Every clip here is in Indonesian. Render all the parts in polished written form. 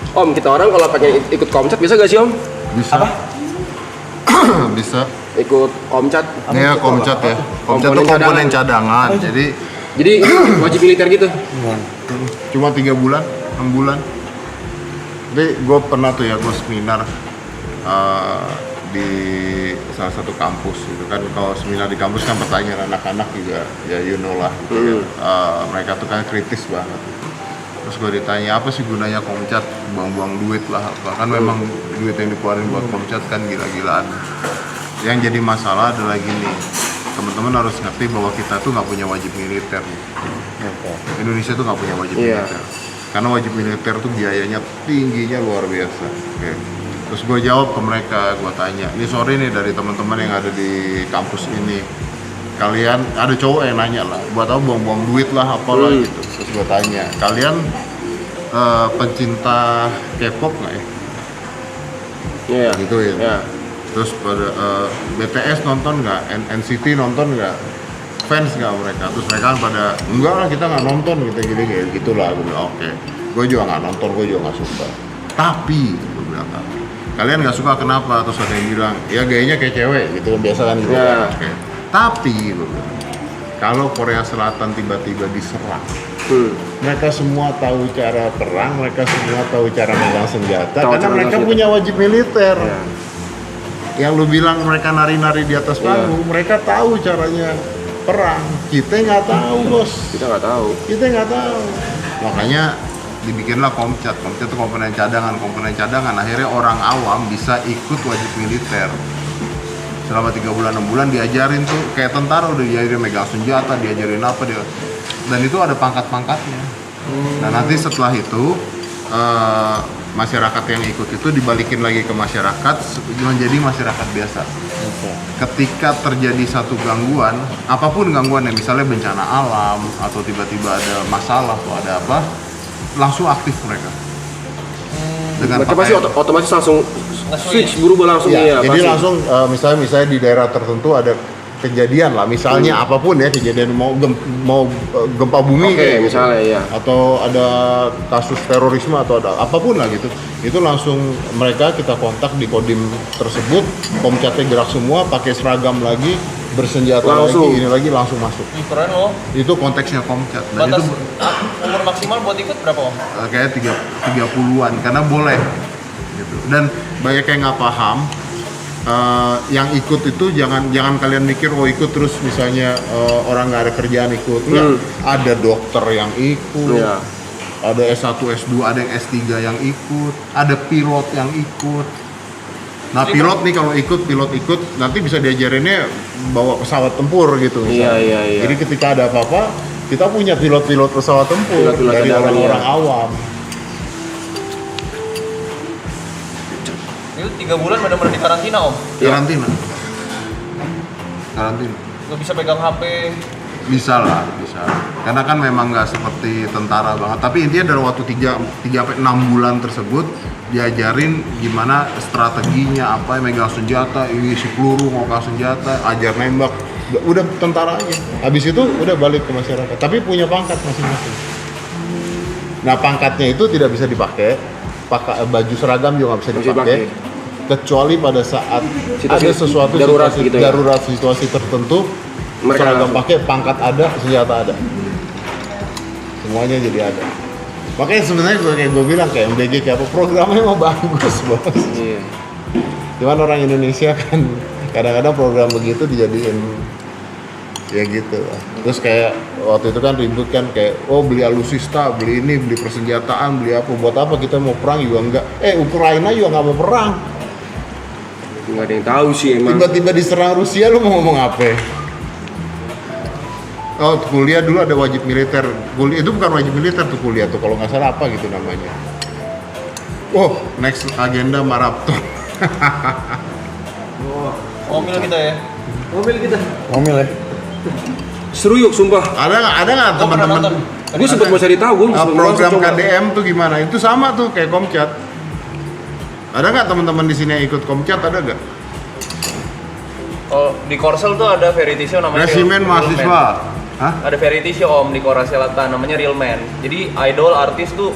Om, kita orang kalau pengen ikut komcat bisa gak sih Om? Bisa. Apa? Bisa. Ikut komcat? Iya, komcat ya. Komcat itu komponen cadangan. Jadi Jadi wajib militer gitu? cuma 3 bulan, 6 bulan. Tapi gue pernah tuh ya, gue seminar di salah satu kampus gitu kan. Kalau seminar di kampus kan pertanyaan anak-anak juga ya you know lah gitu kan. Mereka tuh kan kritis banget. Terus gue ditanya apa sih gunanya komcat, buang-buang duit lah, bahkan memang duit yang dikeluarin buat komcat kan gila-gilaan. Yang jadi masalah adalah gini, teman-teman harus ngerti bahwa kita tuh nggak punya wajib militer. Indonesia tuh nggak punya wajib militer, karena wajib militer tuh biayanya tingginya luar biasa. Oke. Terus gue jawab ke mereka, gue tanya, ini sore nih dari teman-teman yang ada di kampus ini, kalian ada cowok yang nanya lah, buat apa buang-buang duit lah apalah gitu. Terus gue tanya, kalian pencinta K-pop nggak ya? Iya. Gitu ya. Yeah. Terus pada BTS nonton nggak, NCT nonton nggak, fans nggak mereka? Terus mereka pada enggak lah, kita nggak nonton gitu kayak gitulah. Gue bilang oke, gue juga nggak nonton, gue juga nggak suka. Tapi gue bilang kalian nggak suka kenapa? Terus ada yang bilang ya gayanya kayak cewek gitu, biasa kan gitu. Yeah. Oke. Tapi gue bilang kalau Korea Selatan tiba-tiba diserang, mereka semua tahu cara perang, mereka semua tahu cara megang senjata, karena mereka punya wajib militer. Yeah. Yang lu bilang mereka nari-nari di atas panggung, mereka tahu caranya perang. Kita nggak tahu, bos. Kita nggak tahu. Kita nggak tahu. Makanya dibikinlah komcat. Komcat itu komponen cadangan. Akhirnya orang awam bisa ikut wajib militer. Selama 3 bulan, 6 bulan diajarin tuh kayak tentara, udah diajarin megang senjata, diajarin apa dia. Dan itu ada pangkat-pangkatnya. Nah nanti setelah itu masyarakat yang ikut itu dibalikin lagi ke masyarakat menjadi masyarakat biasa. Ketika terjadi satu gangguan, apapun gangguannya, misalnya bencana alam atau tiba-tiba ada masalah atau ada apa, langsung aktif mereka. Dengan mereka pasti otomatis langsung switch, berubah langsung ya, jadi pasti. langsung misalnya di daerah tertentu ada kejadian lah, misalnya apapun ya, kejadian mau gempa bumi Oke, misalnya ya. atau ada kasus terorisme atau ada apapun lah gitu, itu langsung mereka kita kontak di kodim tersebut, komcatnya gerak semua, pakai seragam lagi, bersenjata langsung. lagi, ini lagi langsung masuk. Keren loh. Itu konteksnya komcat. Dan Batas itu umur maksimal buat ikut berapa Om? kayak 30-an karena boleh gitu. Dan banyak yang nggak paham. Yang ikut itu jangan kalian mikir ikut terus misalnya orang nggak ada kerjaan ikut. Enggak, ada dokter yang ikut, ada S1, S2, ada yang S3 yang ikut, ada pilot yang ikut. Nah pilot nih kalau pilot ikut nanti bisa diajarinnya bawa pesawat tempur gitu misalnya. Iya. Jadi ketika ada apa-apa kita punya pilot-pilot pesawat tempur dari orang-orang awam. Itu 3 bulan benar-benar di karantina Om? Karantina. Nggak bisa pegang HP? Bisa lah, bisa. Karena kan memang nggak seperti tentara banget. Tapi intinya dalam waktu 3-6 bulan tersebut diajarin gimana strateginya, apa yang megang senjata, isi peluru, ngolah senjata, ajar nembak. Udah tentara aja. Habis itu udah balik ke masyarakat. Tapi punya pangkat masing-masing. Nah pangkatnya itu tidak bisa dipakai. Baju seragam juga nggak bisa dipakai. Kecuali pada saat ada sesuatu darurat, situasi, gitu ya? darurat situasi tertentu, Mereka seragam pakai, pangkat ada, senjata ada, semuanya jadi ada. Makanya sebenarnya kayak gue bilang kayak MBG kayak apa, programnya mah bagus bos. Iya. Cuman orang Indonesia kan kadang-kadang program begitu dijadiin ya gitu. Terus kayak waktu itu kan ribut kan kayak beli alusista, beli ini, beli persenjataan, beli apa, buat apa kita mau perang juga enggak. Ukraina juga nggak mau perang. Nggak ada yang tahu sih emang. Tiba-tiba diserang Rusia, lu mau ngomong apa? Kuliah dulu ada wajib militer. Kuliah itu bukan wajib militer tuh, kuliah tuh kalau nggak salah apa gitu namanya. Next agenda maraton. Mobil kita ya? Mobil ya. Seru yuk, sumpah. Ada nggak Gua pernah teman-teman? nonton. Gue sempat mau cari tahu, Program KDM tuh gimana? Itu sama tuh kayak Komcat. Ada nggak teman-teman di sini yang ikut Komcat, ada nggak? Oh, di Korsel tuh ada variety show namanya Resimen Real mahasiswa. Man. Ada variety show Om di Korea Selatan namanya Real Man. Jadi idol artis tuh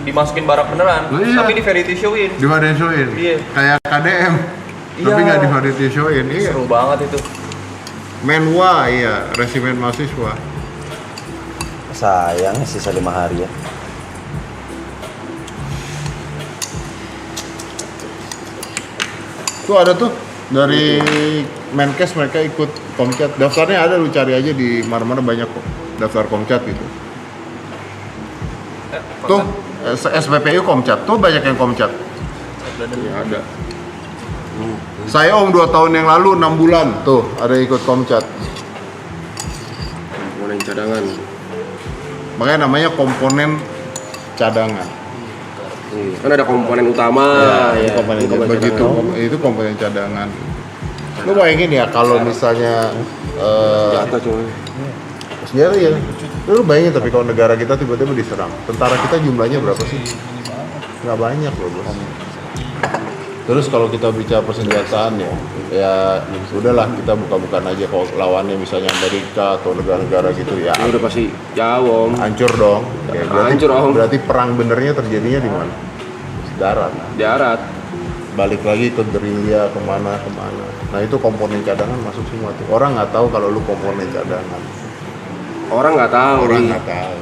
dimasukin barak beneran, Nah, iya. tapi di variety show-in. Di variety show-in. Iya. Kayak KDM. Tapi Iya. nggak di variety show-in. Iya. Seru banget itu. Menwa, iya, resimen mahasiswa. Sayang sisa 5 hari ya. Tuh ada tuh dari Menkes mereka ikut Komcat. Daftarnya ada, lu cari aja di mana-mana banyak kok. Daftar Komcat itu. Tuh SPPU Komcat. Tuh banyak yang Komcat. Ya ada. Saya Om 2 tahun yang lalu 6 bulan tuh ada ikut Komcat. Komponen cadangan. Makanya namanya komponen cadangan. Iya. Kan ada komponen utama. Itu ya. komponen Komponen begitu cadangan. itu komponen cadangan. Lu bayangin ya kalau misalnya Jatuh cuma. senjata ya. Lu bayangin tapi kalau negara kita tiba-tiba diserang, tentara kita jumlahnya berapa sih? Nggak banyak loh bos. Terus kalau kita bicara persenjataan ya udahlah kita buka-bukaan aja kalau lawannya misalnya Amerika atau negara-negara gitu ya. Ya udah pasti jauh om. Hancur dong. Ya, Hancur, Om. berarti perang benernya terjadinya di mana? Darat. Darat. Balik lagi ke gerilya kemana. Nah itu komponen cadangan masuk semua tuh. Orang nggak tahu kalau lu komponen cadangan. Orang nggak tahu. Orang nih. nggak tahu.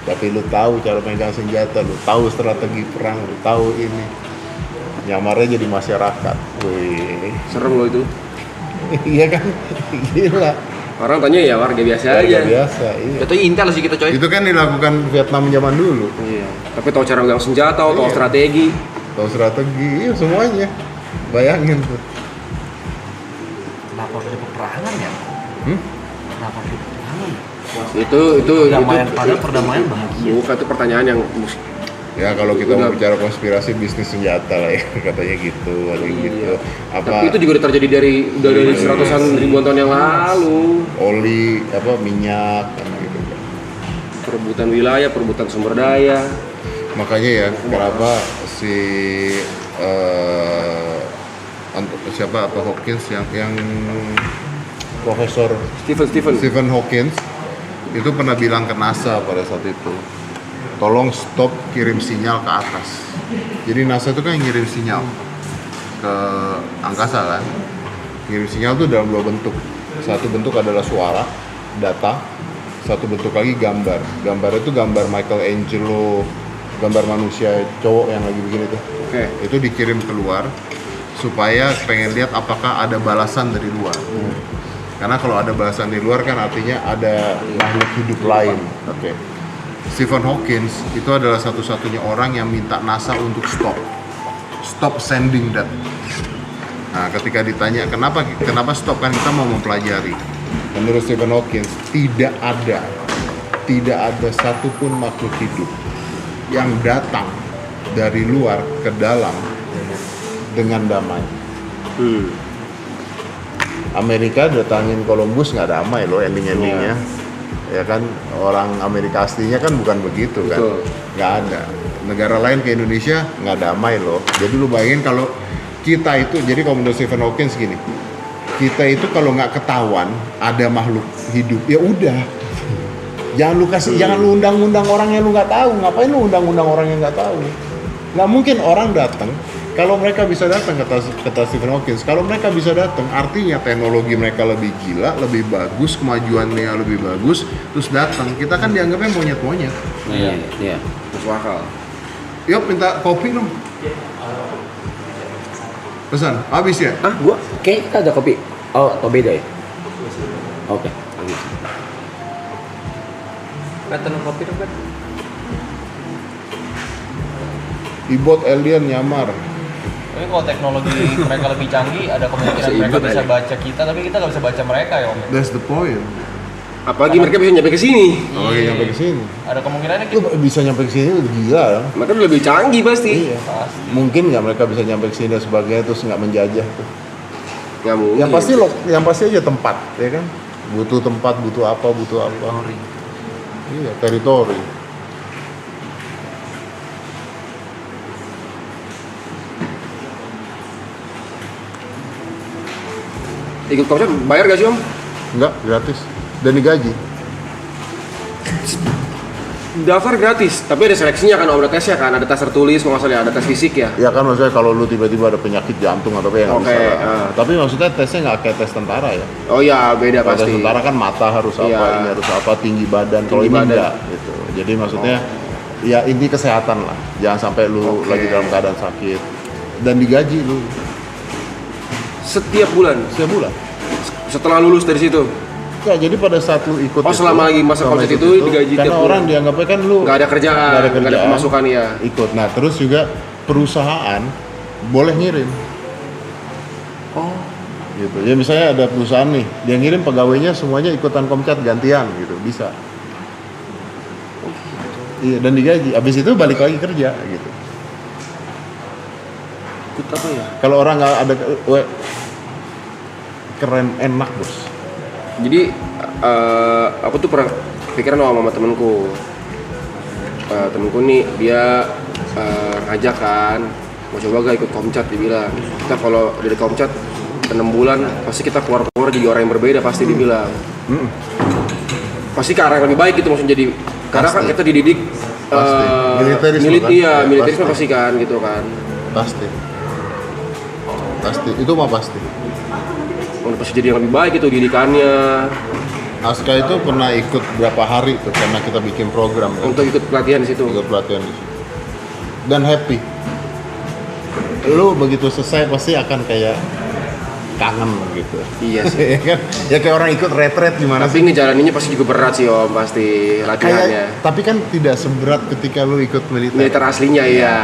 Tapi lu tahu cara megang senjata, lu tahu strategi perang, lu tahu ini. Nyamarnya jadi masyarakat. Wih. Serem loh itu. Iya kan? Gila. Orang tanya ya warga biasa Warga aja. biasa, iya. Jatuhnya intel sih kita coy. Itu kan dilakukan Vietnam zaman dulu. Iya. Tapi tahu cara megang senjata, tahu Iya. strategi. Tahu strategi, iya semuanya. Bayangin tuh. Kenapa ada peperangan ya? Hmm? Kenapa ada peperangan? Itu Perdamaian, padahal perdamaian bahagia. bukan itu pertanyaan yang Ya kalau kita Udah. mau bicara konspirasi bisnis senjata lah ya katanya gitu, ada gitu. Tapi Apa itu juga udah terjadi dari seratusan ribuan tahun yang lalu. oli, apa minyak, kan gitu. Perebutan wilayah, perebutan sumber daya. Makanya ya kenapa si siapa apa Hawkins yang Profesor Stephen Hawkins itu pernah bilang ke NASA pada saat itu, tolong stop kirim sinyal ke atas. Jadi NASA itu kan yang ngirim sinyal ke angkasa kan. Ngirim sinyal itu dalam dua bentuk. Satu bentuk adalah suara, data. Satu bentuk lagi gambar. Gambar itu gambar Michelangelo, gambar manusia cowok yang lagi begini tuh. Oke. Itu dikirim keluar supaya pengen lihat apakah ada balasan dari luar. Karena kalau ada balasan di luar kan artinya ada makhluk hidup lain. Oke. Stephen Hawking itu adalah satu-satunya orang yang minta NASA untuk stop sending that. Nah, ketika ditanya kenapa stop, kan kita mau mempelajari. Menurut Stephen Hawking tidak ada satupun makhluk hidup yang datang dari luar ke dalam dengan damai. Amerika datangin Columbus nggak damai loh endingnya. Ya kan, orang Amerika aslinya kan bukan begitu kan. Betul. Nggak ada. Negara lain ke Indonesia nggak damai loh. Jadi lu bayangin kalau kita itu, jadi kalau menurut Stephen Hawking gini, kita itu kalau nggak ketahuan ada makhluk hidup, ya udah. Jangan lu kasih, jangan lu undang-undang orang yang lu nggak tahu. Ngapain lu undang-undang orang yang nggak tahu? Nggak mungkin orang datang. Kalau mereka bisa datang, kata Stephen Hawking, kalau mereka bisa datang, artinya teknologi mereka lebih gila, lebih bagus, kemajuannya lebih bagus, terus datang. Kita kan dianggapnya monyet-monyet. Iya. Masuk akal. Yuk, minta kopi dong. Pesan, habis ya? Ah, gua kayak kita ada kopi. Oh, atau beda ya? Oke. Kelihatan kopi dong kan? Ibot alien nyamar. Tapi kalau teknologi mereka lebih canggih, ada kemungkinan mereka bisa baca kita, tapi kita nggak bisa baca mereka ya Om. That's the point. Apalagi mereka bisa nyampe ke sini. Oke, nyampe ke sini. Ada kemungkinannya Lu kita bisa nyampe ke sini udah gila dong. Mereka udah lebih canggih pasti. Iya. Mungkin nggak mereka bisa nyampe ke sini dan sebagainya terus nggak menjajah tuh. Nggak mungkin. Yang pasti aja tempat, ya kan? Butuh tempat, butuh apa. Iya, teritori. Ikut konser bayar gak sih om? Enggak, gratis. Dan digaji. Daftar gratis, tapi ada seleksinya kan, ada tesnya kan, ada tes tertulis, kalau nggak salah ada tes fisik ya. Ya kan maksudnya kalau lu tiba-tiba ada penyakit jantung atau apa yang Oke, bisa. Tapi maksudnya tesnya nggak kayak tes tentara ya. Oh iya, beda Kalau tes pasti. tentara kan mata harus apa, Iya. ini harus apa, tinggi badan. Kalau Tinggi ini badan. enggak gitu. Jadi maksudnya ya inti kesehatan lah. Jangan sampai lu Oke. lagi dalam keadaan sakit dan digaji lu Setiap bulan, setiap bulan. setelah lulus dari situ. Ya, jadi pada saat lu ikut Oh, selama lagi masa selama komcat ikut itu digaji karena tiap bulan. orang dianggapnya kan lu Nggak ada kerjaan, nggak ada nggak ada kerjaan, pemasukan ya. ikut. Nah, terus juga perusahaan boleh ngirim. Oh, Gitu. Ya misalnya ada perusahaan nih, dia ngirim pegawainya semuanya ikutan komcat gantian gitu, bisa. Iya, dan digaji. Abis itu balik lagi kerja gitu. ikut apa ya? Kalau orang nggak ada keren, enak bos. Jadi aku tuh pernah pikiran sama temenku. Temenku nih dia ngajak kan, mau coba gak ikut komcat, dibilang. Kita kalau dari komcat 6 bulan pasti kita keluar jadi orang yang berbeda, pasti dibilang. Pasti ke arah yang lebih baik gitu maksudnya, jadi karena kan Pasti. kita dididik Pasti. Militerisme kan? iya, Ya, militerisme pasti. pasti kan gitu kan. Pasti. Pasti. Itu mah pasti. Pasti jadi yang lebih baik gitu didikannya. Aska itu pernah ikut berapa hari tuh karena kita bikin program kan? Untuk ikut pelatihan di situ. Ikut pelatihan di situ. Dan happy. Lu begitu selesai pasti akan kayak kangen gitu. Iya sih. Ya kan? Ya kayak orang ikut retret gimana Tapi ngejalaninnya pasti juga berat sih Om, pasti latihannya. tapi kan tidak seberat ketika lu ikut militer. Militer aslinya ya.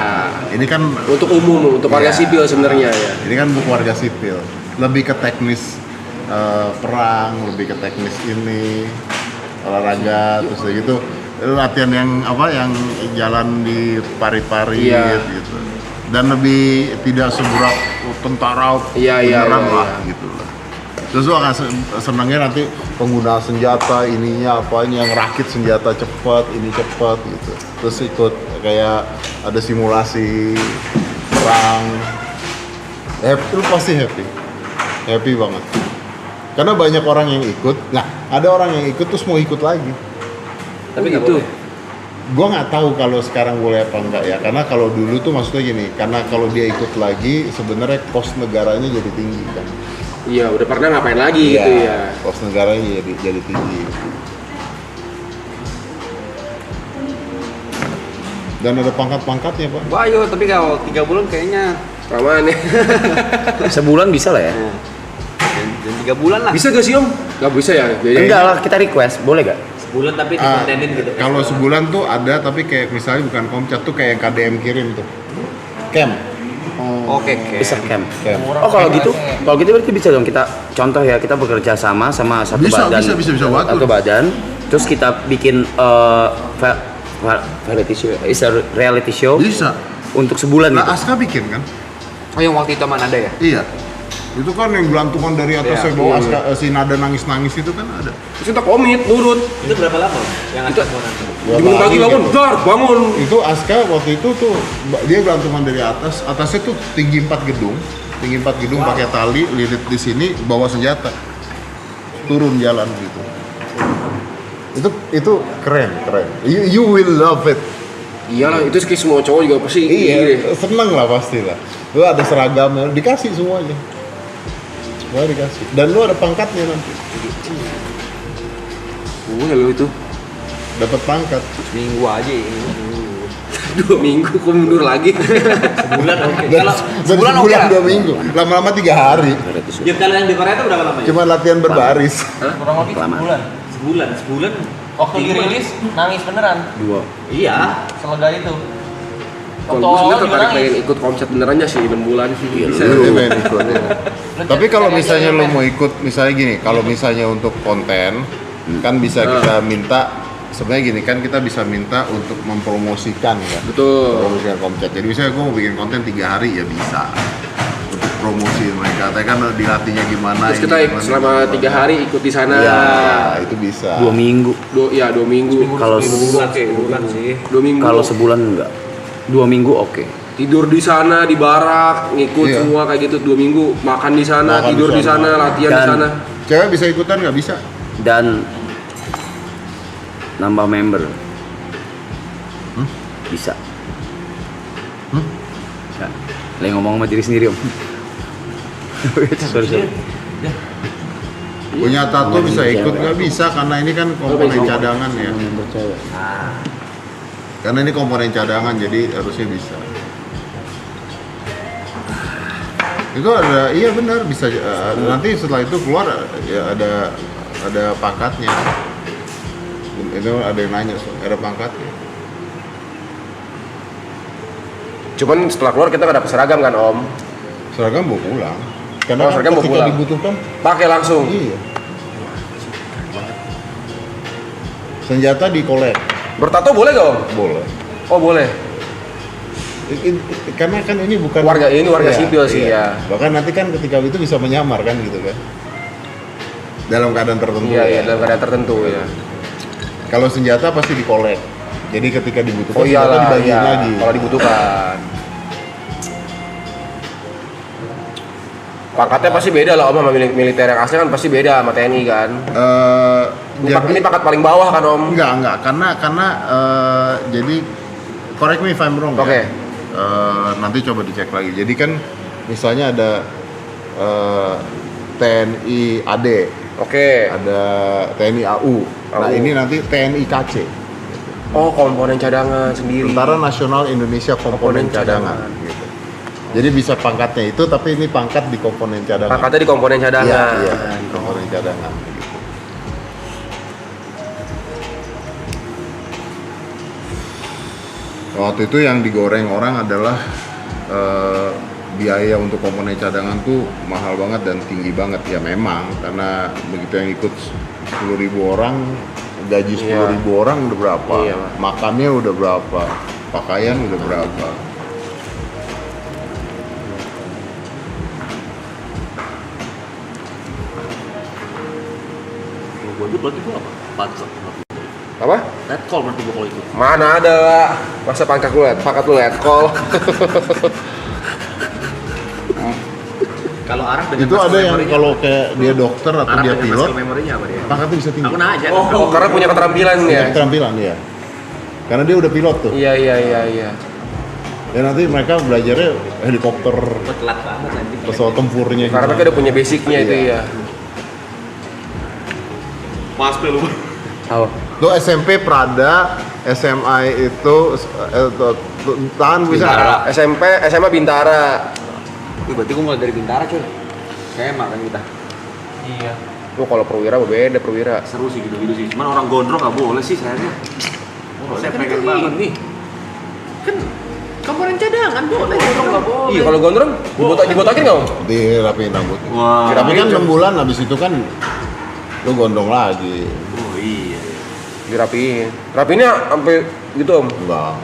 Ini kan Untuk umum, untuk warga Iya. sipil sebenarnya ya. ini kan buku warga sipil. Lebih ke teknis perang, lebih ke teknis ini olahraga terus kayak gitu. Latihan yang apa yang jalan di parit-parit Iya. gitu. Dan lebih tidak seberat tentara Iya, beneran iya, lah iya. gitu lah. Terus lu akan senangnya nanti penggunaan senjata ininya apa ini yang rakit senjata cepat ini cepat gitu. Terus ikut kayak ada simulasi perang. Happy, lu pasti happy banget. Karena banyak orang yang ikut. Nah, ada orang yang ikut terus mau ikut lagi. Tapi nggak gitu. boleh. Gua nggak tahu kalau sekarang boleh apa enggak ya. Karena kalau dulu tuh maksudnya gini, karena kalau dia ikut lagi sebenarnya kos negaranya jadi tinggi kan. Iya, udah pernah ngapain lagi gitu ya. Kos negaranya jadi tinggi. Dan ada pangkat-pangkatnya pak. Wah, yo, tapi kalau 3 bulan kayaknya Ramaan ya. Sebulan bisa lah ya? dan 3 bulan lah. Bisa gak sih Om? Gak bisa ya? Jadi Enggak lah, kita request, boleh gak? Sebulan tapi Ah, dikontenin gitu. kalau sebulan tuh ada tapi kayak misalnya bukan komcat tuh kayak KDM kirim tuh. Camp. Oke, Bisa camp. Camp. Oh kalau gitu berarti bisa dong kita contoh ya, kita bekerja sama satu Bisa, badan, bisa banget. satu badan, terus kita bikin reality show Bisa. untuk sebulan Nah, gitu. Aska bikin kan? Oh, yang waktu itu mana ada ya? Iya. Itu kan yang gelantungan dari atas Iya, yang bawa iya, Aska, si Nada nangis-nangis itu kan ada. terus kita komit, nurut. Itu berapa lama? Yang Itu- Berapa Bangun pagi hari bangun, gitu. dar, bangun. Itu Aska waktu itu tuh dia gelantungan dari atas, atasnya tuh tinggi 4 gedung. Tinggi 4 gedung pakai tali, lilit di sini, bawa senjata. Turun jalan gitu. Itu keren. You will love it. Iyalah, itu kayak semua cowok juga pasti Iya, seneng lah pasti lah. Lu ada seragamnya, dikasih semuanya. Semua dikasih. Dan lu ada pangkatnya nanti. Lo itu. Dapat pangkat. Minggu aja ini. 2 minggu kok mundur lagi. Sebulan oke. Dan Kalau sebulan sebulan oke lah. 2 minggu. Lama-lama 3 hari. Ya, kalau yang di Korea itu berapa lama ya? Cuma latihan berbaris. Kurang lebih Kelamaan. sebulan. Waktu dirilis nangis beneran, Dua. Iya. selega itu. Kalau Waktu gue awal sebenernya juga tertarik pengen nangis. ikut komcat benerannya sih 6 bulan sih. Bisa. Dia pengen ikut, ya. Lu Tapi cari kalau aja misalnya yang lo main. mau ikut, misalnya gini, kalau misalnya untuk konten, kan bisa kita minta, sebenarnya gini kan kita bisa minta untuk mempromosikan kan. Betul. Promosikan komcat. Jadi misalnya gue mau bikin konten 3 hari ya bisa. Untuk promosi mereka, tapi kan dilatihnya gimana. Terus ini kita gimana, selama gimana. 3 hari ikut di sana. Ya, itu bisa. 2 minggu. 2 minggu. Kalau Bulan sih. 2 minggu. kalau sebulan enggak. 2 minggu oke. Tidur di sana, di barak, ngikut Iya. semua kayak gitu 2 minggu, makan di sana, Makan tidur di di sana. sana, latihan di Dan- sana. Cewek bisa ikutan nggak bisa? Dan nambah member. Bisa. Bisa. Lagi ngomong sama diri sendiri om. Sorry. Punya tato bisa ikut nggak bisa karena ini kan komponen cadangan ya. Karena ini komponen cadangan jadi harusnya bisa. Itu ada, iya benar bisa. Nanti setelah itu keluar ya ada pangkatnya. Itu ada yang nanya, ada pangkatnya. Cuman setelah keluar kita nggak dapet seragam kan om? Seragam bawa pulang. Karena Seragam bawa ketika pulang. dibutuhkan, Pakai langsung. iya. Senjata dikolek, Bertato boleh gak om? boleh. Oh boleh. Karena kan ini bukan Warga Iya, sipil sih iya. ya. Bahkan nanti kan ketika itu bisa menyamar kan gitu kan. Dalam keadaan tertentu. Iya ya. iya dalam keadaan tertentu ya. Kalau senjata pasti dikolek. Jadi ketika dibutuhkan Oh senjata iyalah, dibagiin iya. lagi. Kalau dibutuhkan. Pangkatnya pasti beda lah om sama militer yang asli kan pasti beda sama TNI kan. Ini pangkat paling bawah kan om? enggak karena jadi correct me if I'm wrong Oke. ya. Nanti coba dicek lagi. Jadi kan misalnya ada TNI AD, Oke. ada TNI AU. Nah, AU. ini nanti TNI KC. Oh komponen cadangan sendiri. Tentara Nasional Indonesia Komponen Komponen Cadangan. Cadangan gitu. Jadi bisa pangkatnya itu tapi ini pangkat di komponen cadangan. Pangkatnya di komponen cadangan. Iya, komponen cadangan gitu. Waktu itu yang digoreng orang adalah biaya untuk komponen cadangan tuh mahal banget dan tinggi banget ya memang karena begitu yang ikut 10.000 orang gaji 10.000 orang udah berapa, Iya, Pak. makannya udah berapa, pakaian udah berapa. Gue itu berarti gue apa? Pangkat. Apa? Red call berarti gue kalau itu. Mana ada masa pangkat lu liat call. Kalau Arab dengan Itu ada yang kalau kayak dia dokter atau Arab dia dengan pilot, muscle memory-nya apa dia? pangkatnya bisa tinggi. Aku nanya. Oh, karena punya keterampilan Punya ya. keterampilan ya. Karena dia udah pilot tuh. Iya. Dan nanti mereka belajarnya helikopter, Gue telat banget nanti. pesawat tempurnya Karena mereka udah punya basicnya itu Iya. ya. Mas lu. Apa? Lo SMP Prada, SMA itu tahan bisa. SMP, SMA Bintara. Berarti gue mulai dari Bintara cuy. Kayak makan kita. Iya. Lu kalau perwira beda perwira. Seru sih gitu-gitu sih. Cuman orang gondrong nggak boleh sih sayangnya. Saya pengen banget nih. Kan komponen cadangan boleh. Gondrong nggak boleh. Iya kalau gondrong dibotakin nggak om? Dirapiin rambutnya. Wah. Tapi kan 6 bulan habis itu kan lo gondrong lagi. Oh iya. Dirapiin. Rapiinnya sampai gitu om. Enggak.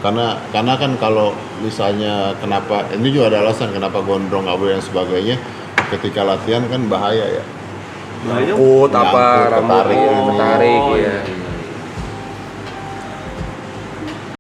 Karena kan kalau misalnya kenapa ini juga ada alasan kenapa gondrong nggak boleh dan sebagainya ketika latihan kan bahaya ya. Bahaya. Kut apa Nyangkut, rambut ketarik ini. ketarik Oh, ya. iya.